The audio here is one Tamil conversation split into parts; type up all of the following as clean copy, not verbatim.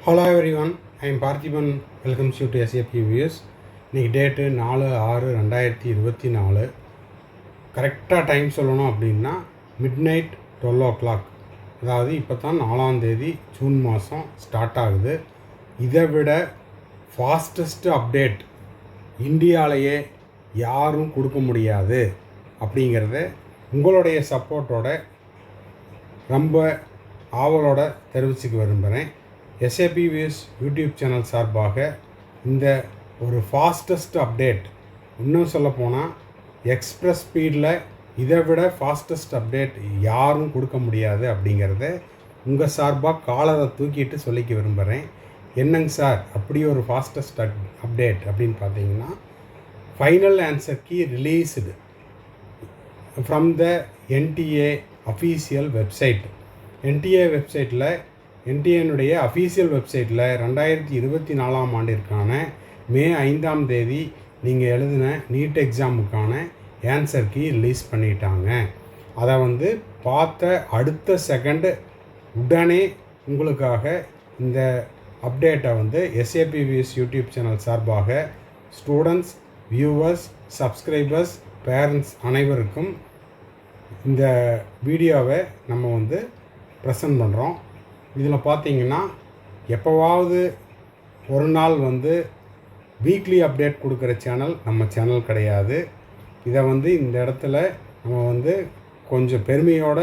Hello everyone, I am Parthiban. Welcomes you to SAP views. இன்றைக்கி டேட்டு 4/6/2024. கரெக்டாக டைம் சொல்லணும் அப்படின்னா மிட்நைட் 12 o'clock. அதாவது இப்போ தான் 4ஆம் தேதி ஜூன் மாதம் ஸ்டார்ட் ஆகுது. இதை விட ஃபாஸ்டஸ்ட்டு அப்டேட் இந்தியாவிலேயே யாரும் கொடுக்க முடியாது அப்படிங்கிறத உங்களுடைய சப்போர்ட்டோட ரொம்ப ஆவலோட தெரிவிச்சுக்க விரும்புகிறேன். SAP வியூஸ் யூடியூப் சேனல் சார்பாக இந்த ஒரு ஃபாஸ்டஸ்ட் அப்டேட், இன்னும் சொல்லப்போனால் எக்ஸ்ப்ரெஸ் ஸ்பீடில் இதை விட ஃபாஸ்டஸ்ட் அப்டேட் யாரும் கொடுக்க முடியாது அப்படிங்கிறத உங்கள் சார்பாக காலரை தூக்கிட்டு சொல்லிக்க விரும்புகிறேன். என்னங்க சார் அப்படி ஒரு ஃபாஸ்டஸ்ட் அப்டேட் அப்படின்னு பார்த்தீங்கன்னா, final answer key released from the NTA official website. NTA வெப்சைட்டில் NTAனுடைய அஃபீஷியல் வெப்சைட்டில் 2024ஆம் ஆண்டிற்கான மே 5ஆம் தேதி நீங்கள் எழுதின நீட் எக்ஸாமுக்கான ஆன்சர் கீ ரிலீஸ் பண்ணிட்டாங்க. அதை பார்த்த அடுத்த செகண்டு உடனே உங்களுக்காக இந்த அப்டேட்டை SAP வியூஸ் யூடியூப் சேனல் சார்பாக ஸ்டூடெண்ட்ஸ், வியூவர்ஸ், சப்ஸ்கிரைபர்ஸ், பேரண்ட்ஸ் அனைவருக்கும் இந்த வீடியோவை நம்ம ப்ரெசன்ட் பண்ணுறோம். இதில் பார்த்தீங்கன்னா எப்போவாவது ஒரு நாள் வீக்லி அப்டேட் கொடுக்குற சேனல் நம்ம சேனல் கிடையாது. இதை இந்த இடத்துல நம்ம கொஞ்சம் பெருமையோட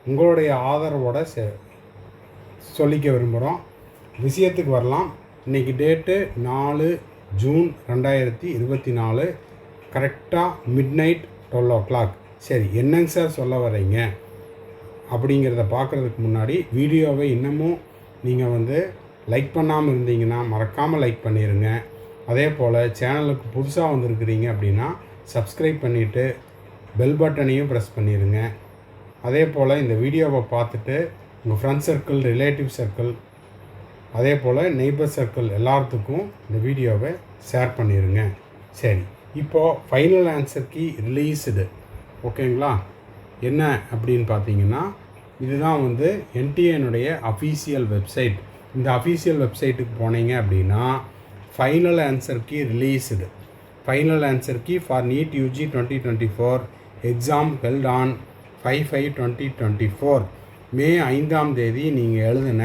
உங்களுடைய ஆதரவோடு சொல்லிக்க விரும்புகிறோம். விஷயத்துக்கு வரலாம். இன்றைக்கி டேட்டு 4 ஜூன் 2024, கரெக்டாக மிட்நைட் 12 o'clock. சரி, என்னங்க சார் சொல்ல வர்றீங்க அப்படிங்கிறத பார்க்குறதுக்கு முன்னாடி வீடியோவை இன்னமும் நீங்கள் லைக் பண்ணாமல் இருந்தீங்கன்னா மறக்காமல் லைக் பண்ணிடுங்க. அதே போல் சேனலுக்கு புதுசாக வந்திருக்கிறீங்க அப்படின்னா சப்ஸ்கிரைப் பண்ணிவிட்டு பெல் பட்டனையும் ப்ரெஸ் பண்ணிடுங்க. அதே போல் இந்த வீடியோவை பார்த்துட்டு உங்கள் ஃப்ரெண்ட் சர்க்கிள், ரிலேட்டிவ் சர்க்கிள், அதே போல் நெய்பர் சர்க்கிள் எல்லாத்துக்கும் இந்த வீடியோவை ஷேர் பண்ணிடுங்க. சரி, இப்போது ஃபைனல் ஆன்சர் கீ ரிலீஸ்டு. ஓகேங்களா? என்ன அப்படின்னு பார்த்தீங்கன்னா, இதுதான் NTAனுடைய அஃபீஷியல் வெப்சைட். இந்த அஃபீஷியல் வெப்சைட்டுக்கு போனீங்க அப்படின்னா final answer key released. Final answer key for NEET UG 2024 exam held on 5/5/2024. மே 5ஆம் தேதி நீங்கள் எழுதின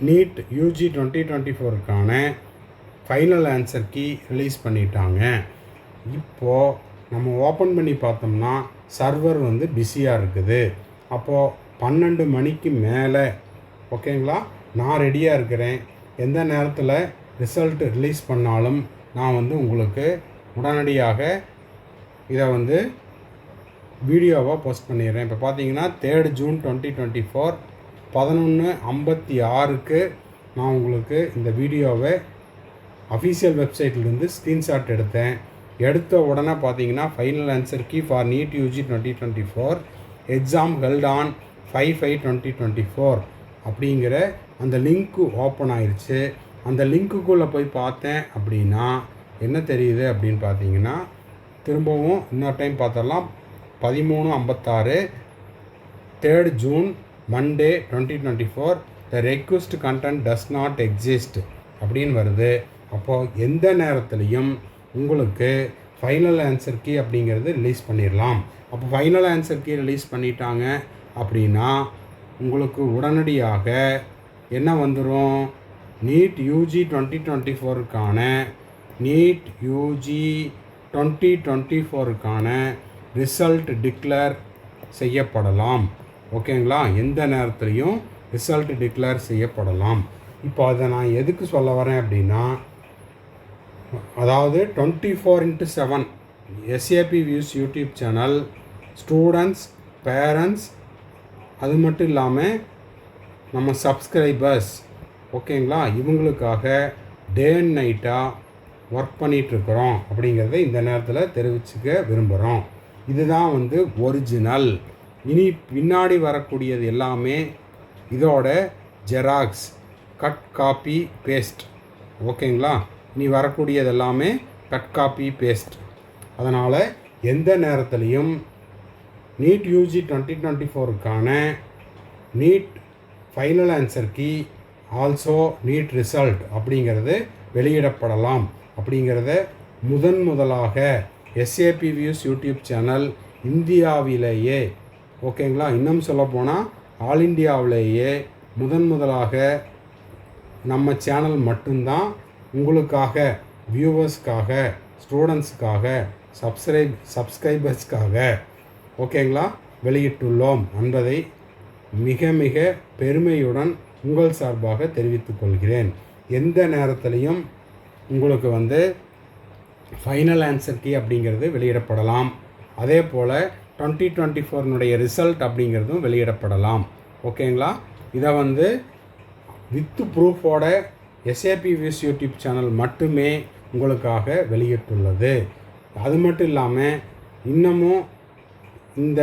நீட் UG 2024க்கான ஃபைனல் ஆன்சர் கீ ரிலீஸ் பண்ணிட்டாங்க. இப்போது நம்ம ஓப்பன் பண்ணி பார்த்தோம்னா சர்வர் பிஸியாக இருக்குது. அப்போது 12 மணிக்கு மேலே, ஓகேங்களா, நான் ரெடியாக இருக்கிறேன். எந்த நேரத்தில் ரிசல்ட் ரிலீஸ் பண்ணாலும் நான் உங்களுக்கு உடனடியாக இதை வீடியோவாக போஸ்ட் பண்ணிடுறேன். இப்போ பார்த்தீங்கன்னா 3 ஜூன் 2024 11:56க்கு நான் உங்களுக்கு இந்த வீடியோவை அஃபீஷியல் வெப்சைட்லேருந்து ஸ்க்ரீன்ஷாட் எடுத்தேன். எடுத்த உடனே பார்த்தீங்கன்னா final answer key for NEET UG 2024 exam held on 5/5/2024 அப்படிங்கிற அந்த லிங்க்கு ஓப்பன் ஆயிடுச்சு. அந்த லிங்க்குள்ளே போய் பார்த்தேன் அப்படின்னா என்ன தெரியுது அப்படின்னு பார்த்தீங்கன்னா, திரும்பவும் இன்னொரு டைம் பார்த்துடலாம். 13:56 3 June Monday 2024 the request content does not exist அப்படின்னு வருது. அப்போது எந்த நேரத்துலையும் உங்களுக்கு ஃபைனல் ஆன்சர் கீ அப்படிங்கிறது ரிலீஸ் பண்ணிடலாம். அப்போ ஃபைனல் ஆன்சர் கீ ரிலீஸ் பண்ணிட்டாங்க அப்படின்னா உங்களுக்கு உடனடியாக என்ன வந்துடும், நீட் UG 2024க்கான நீட் UG 2024க்கான ரிசல்ட் டிக்ளேர் செய்யப்படலாம். ஓகேங்களா? எந்த நேரத்துலையும் ரிசல்ட் டிக்ளேர் செய்யப்படலாம். இப்போ அதை நான் எதுக்கு சொல்ல வரேன் அப்படின்னா, அதாவது 24/7 SAP views YouTube channel students, parents, அது மட்டும் இல்லாமல் நம்ம சப்ஸ்கிரைபர்ஸ், ஓகேங்களா, இவங்களுக்காக டே அண்ட் நைட்டாக ஒர்க் பண்ணிகிட்ருக்குறோம் அப்படிங்கிறத இந்த நேரத்தில் தெரிவிச்சுக்க விரும்புகிறோம். இதுதான் ஒரிஜினல். இனி பின்னாடி வரக்கூடியது எல்லாமே இதோட ஜெராக்ஸ், கட் காப்பி பேஸ்ட். ஓகேங்களா? இனி வரக்கூடியது எல்லாமே கட் காப்பி பேஸ்ட். அதனால் எந்த நேரத்துலையும் நீட் UG 2024க்கான NEET final answer key also NEET result அப்படிங்கிறது வெளியிடப்படலாம் அப்படிங்கிறத முதலாக எஸ்ஏபி வியூஸ் யூடியூப் சேனல் இந்தியாவிலேயே, ஓகேங்களா, இன்னும் சொல்லப்போனால் ஆல் இண்டியாவிலேயே முதலாக நம்ம சேனல் மட்டும்தான் உங்களுக்காக, வியூவர்ஸ்க்காக, ஸ்டூடெண்ட்ஸுக்காக, சப்ஸ்கிரைபர்ஸ்க்காக, ஓகேங்களா, வெளியிட்டுள்ளோம் என்பதை மிக மிக பெருமையுடன் உங்கள் சார்பாக தெரிவித்துக் கொள்கிறேன். எந்த நேரத்திலையும் உங்களுக்கு ஃபைனல் ஆன்சர் கீ அப்படிங்கிறது வெளியிடப்படலாம். அதே போல் 2024 ரிசல்ட் அப்படிங்கிறதும் வெளியிடப்படலாம். ஓகேங்களா, இதை வித் ப்ரூஃபோட எஸ்ஏபி வியூஸ் யூடியூப் சேனல் மட்டுமே உங்களுக்காக வெளியிட்டுள்ளது. அது மட்டும் இல்லாமல் இன்னமும் இந்த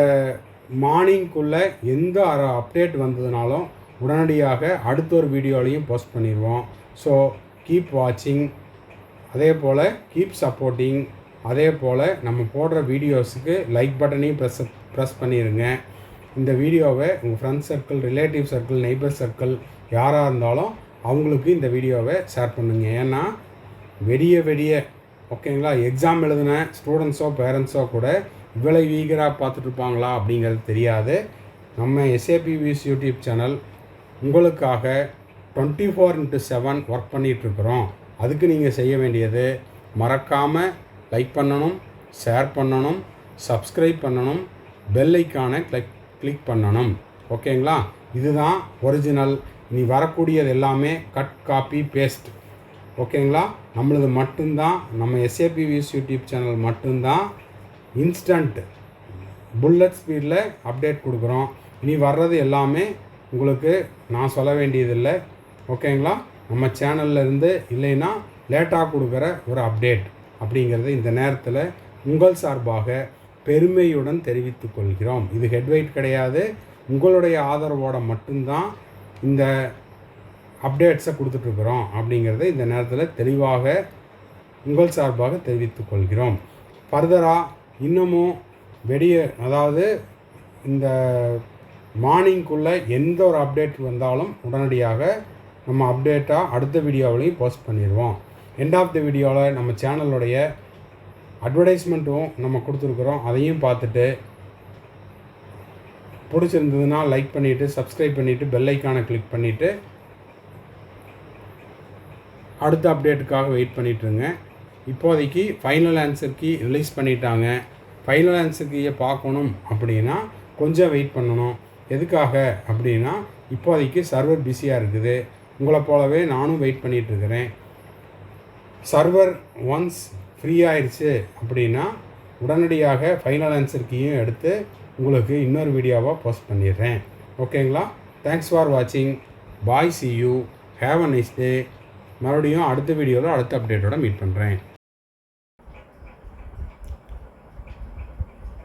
மார்னிங்குள்ளே எந்த அப்டேட் வந்ததுனாலும் உடனடியாக அடுத்த ஒரு வீடியோலையும் போஸ்ட் பண்ணிடுவோம். ஸோ கீப் வாட்சிங், அதே போல் கீப் சப்போர்ட்டிங். அதே போல் நம்ம போடுற வீடியோஸுக்கு லைக் பட்டனையும் ப்ரெஸ் பண்ணிடுங்க. இந்த வீடியோவை உங்கள் friends circle, relative circle, neighbour circle யாராக இருந்தாலும் அவங்களுக்கு இந்த வீடியோவை ஷேர் பண்ணுங்கள். ஏன்னா வெடிய ஓகேங்களா, எக்ஸாம் எழுதின ஸ்டூடெண்ட்ஸோ பேரண்ட்ஸோ கூட இவ்வளோ ஈகராக பார்த்துட்ருப்பாங்களா அப்படிங்கிறது தெரியாது. நம்ம எஸ்ஏபி வியூஸ் யூடியூப் சேனல் உங்களுக்காக 24/7 ஒர்க் பண்ணிகிட்ருக்குறோம். அதுக்கு நீங்கள் செய்ய வேண்டியது மறக்காமல் லைக் பண்ணணும், ஷேர் பண்ணணும், சப்ஸ்கிரைப் பண்ணணும், பெல் ஐக்கானை கிளிக் பண்ணணும். ஓகேங்களா, இதுதான் ஒரிஜினல். இனி வரக்கூடியது எல்லாமே கட், காப்பி, பேஸ்ட். ஓகேங்களா, நம்மளது மட்டும்தான், நம்ம எஸ்ஏபி வியூஸ் யூடியூப் சேனல் மட்டும்தான் இன்ஸ்டன்ட் புல்லட் ஸ்பீடில் அப்டேட் கொடுக்குறோம். இனி வர்றது எல்லாமே உங்களுக்கு நான் சொல்ல வேண்டியதில்லை. ஓகேங்களா, நம்ம சேனலில் இருந்து இல்லைன்னா லேட்டாக கொடுக்குற ஒரு அப்டேட் அப்படிங்கிறது இந்த நேரத்தில் உங்கள் சார்பாக பெருமையுடன் தெரிவித்து கொள்கிறோம். இது ஹெட்வைட் கிடையாது, உங்களுடைய ஆதரவோடு மட்டும்தான் இந்த அப்டேட்ஸை கொடுத்துட்ருக்குறோம் அப்படிங்கிறத இந்த நேரத்தில் தெளிவாக உங்கள் சார்பாக தெரிவித்து கொள்கிறோம். ஃபர்தராக இன்னமும் அதாவது இந்த மார்னிங்குள்ளே எந்த ஒரு அப்டேட் வந்தாலும் உடனடியாக நம்ம அப்டேட்டாக அடுத்த வீடியோவிலையும் போஸ்ட் பண்ணிடுவோம். எண்ட் ஆஃப் த வீடியோவில் நம்ம சேனலுடைய அட்வர்டைஸ்மெண்ட்டும் நம்ம கொடுத்துருக்குறோம். அதையும் பார்த்துட்டு பிடிச்சிருந்ததுன்னா லைக் பண்ணிவிட்டு, சப்ஸ்கிரைப் பண்ணிவிட்டு, பெல் ஐக்கானை கிளிக் பண்ணிவிட்டு அடுத்த அப்டேட்டுக்காக வெயிட் பண்ணிகிட்ருங்க. இப்போதைக்கு ஃபைனல் ஆன்சர் கீ ரிலீஸ் பண்ணிட்டாங்க. ஃபைனல் ஆன்சர் கீயை பார்க்கணும் அப்படின்னா கொஞ்சம் வெயிட் பண்ணணும். எதுக்காக அப்படின்னா இப்போதைக்கு சர்வர் பிஸியாக இருக்குது. உங்களை போலவே நானும் வெயிட் பண்ணிகிட்ருக்கிறேன். சர்வர் ஒன்ஸ் ஃப்ரீ ஆயிடுச்சு அப்படின்னா உடனடியாக ஃபைனல் ஆன்சர் கீயும் எடுத்து உங்களுக்கு இன்னொரு வீடியோவாக போஸ்ட் பண்ணிடுறேன். ஓகேங்களா, தேங்க்ஸ் ஃபார் வாட்சிங். Bye, see you, have a nice day. மறுபடியும் அடுத்த வீடியோவில் அடுத்த அப்டேட்டோட மீட் பண்ணுறேன்.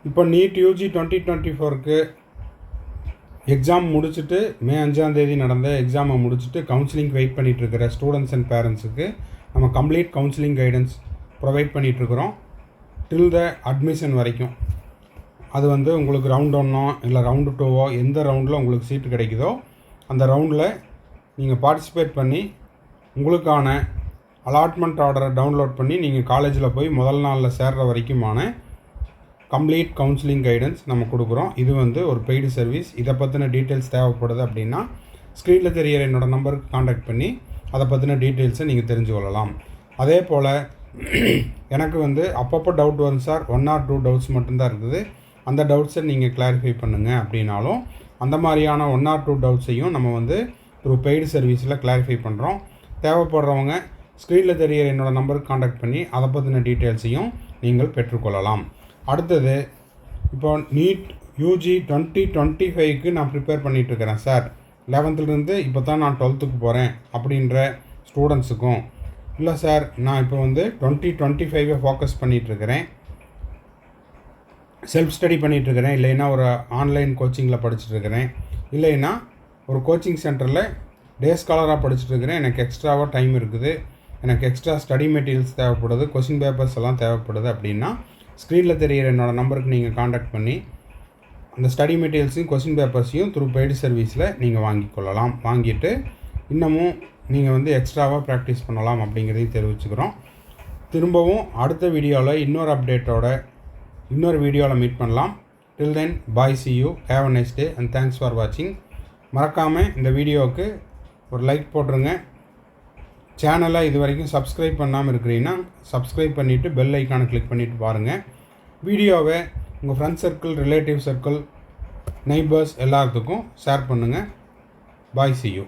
இப்போ நீட் யூஜி 2024க்கு எக்ஸாம் முடிச்சுட்டு மே 5 நடந்த எக்ஸாமை முடிச்சுட்டு கவுன்சிலிங் வெயிட் பண்ணிகிட்ருக்கிற ஸ்டூடெண்ட்ஸ் அண்ட் பேரண்ட்ஸுக்கு நம்ம கம்ப்ளீட் கவுன்சிலிங் கைடன்ஸ் ப்ரொவைட் பண்ணிகிட்ருக்குறோம் டில் த அட்மிஷன் வரைக்கும். அது உங்களுக்கு ரவுண்ட் 1 இல்லை ரவுண்டு 2 எந்த ரவுண்டில் உங்களுக்கு சீட்டு கிடைக்குதோ அந்த ரவுண்டில் நீங்கள் பார்ட்டிசிபேட் பண்ணி உங்களுக்கான அலாட்மெண்ட் ஆர்டரை டவுன்லோட் பண்ணி நீங்கள் காலேஜில் போய் முதல் நாளில் சேர்கிற வரைக்குமான கம்ப்ளீட் கவுன்சிலிங் கைடன்ஸ் நம்ம கொடுக்குறோம். இது ஒரு பெய்டு சர்வீஸ். இதை பற்றின டீட்டெயில்ஸ் தேவைப்படுது அப்படின்னா ஸ்க்ரீனில் தெரிகிற என்னோடய நம்பருக்கு காண்டாக்ட் பண்ணி அதை பற்றின டீட்டெயில்ஸை நீங்கள் தெரிஞ்சு கொள்ளலாம். அதே போல் எனக்கு அப்பப்போ டவுட் வரும் சார், 1 or 2 டவுட்ஸ் மட்டும்தான் இருக்குது, அந்த டவுட்ஸை நீங்கள் கிளாரிஃபை பண்ணுங்கள் அப்படின்னாலும் அந்த மாதிரியான 1 or 2 டவுட்ஸையும் நம்ம த்ரூ பெய்டு சர்வீஸில் கிளாரிஃபை பண்ணுறோம். தேவைப்படுறவங்க ஸ்க்ரீனில் தெரிகிற என்னோடய நம்பருக்கு காண்டாக்ட் பண்ணி அதை பற்றின டீட்டெயில்ஸையும் நீங்கள் பெற்றுக்கொள்ளலாம். அடுத்தது இப்போ நீட் யூஜி 2025க்கு நான் ப்ரிப்பேர் பண்ணிகிட்ருக்கிறேன் சார், 11th இப்போ தான் நான் 12th போகிறேன் அப்படின்ற ஸ்டூடெண்ட்ஸுக்கும், இல்லை சார் நான் இப்போ 2025 ஃபோக்கஸ் பண்ணிகிட்ருக்கிறேன், செல்ஃப் ஸ்டடி பண்ணிகிட்ருக்கிறேன், இல்லைன்னா ஒரு ஆன்லைன் கோச்சிங்கில் படிச்சுட்ருக்கிறேன், இல்லைன்னா ஒரு கோச்சிங் சென்டரில் டே ஸ்காலராக படிச்சுட்ருக்கிறேன், எனக்கு எக்ஸ்ட்ராவாக டைம் இருக்குது, எனக்கு எக்ஸ்ட்ரா ஸ்டடி மெட்டீரியல்ஸ் தேவைப்படுது, கொஸ்டின் பேப்பர்ஸ் எல்லாம் தேவைப்படுது அப்படின்னா ஸ்க்ரீனில் தெரிகிற என்னோடய நம்பருக்கு நீங்கள் காண்டாக்ட் பண்ணி அந்த ஸ்டடி மெட்டீரியல்ஸையும் கொஸ்டின் பேப்பர்ஸையும் த்ரூ பெய்டு சர்வீஸில் நீங்கள் வாங்கிக்கொள்ளலாம். வாங்கிட்டு இன்னமும் நீங்கள் வந்து எக்ஸ்ட்ராவாக ப்ராக்டிஸ் பண்ணலாம் அப்படிங்கிறதையும் தெரிவிச்சுக்கிறோம். திரும்பவும் அடுத்த வீடியோவில் இன்னொரு அப்டேட்டோட இன்னொரு வீடியோவில் மீட் பண்ணலாம். டில் தென் பாய், see you, have a nice day and thanks for watching. மறக்காமல் இந்த வீடியோவுக்கு ஒரு லைக் போட்டுருங்க. சேனலை இது வரைக்கும் சப்ஸ்கிரைப் பண்ணாமல் இருக்கிறீங்கன்னா சப்ஸ்கிரைப் பண்ணிவிட்டு பெல் ஐக்கானை கிளிக் பண்ணிவிட்டு பாருங்கள். வீடியோவை உங்கள் friend circle, relative circle, neighbours எல்லாத்துக்கும் ஷேர் பண்ணுங்கள். பாய், see you.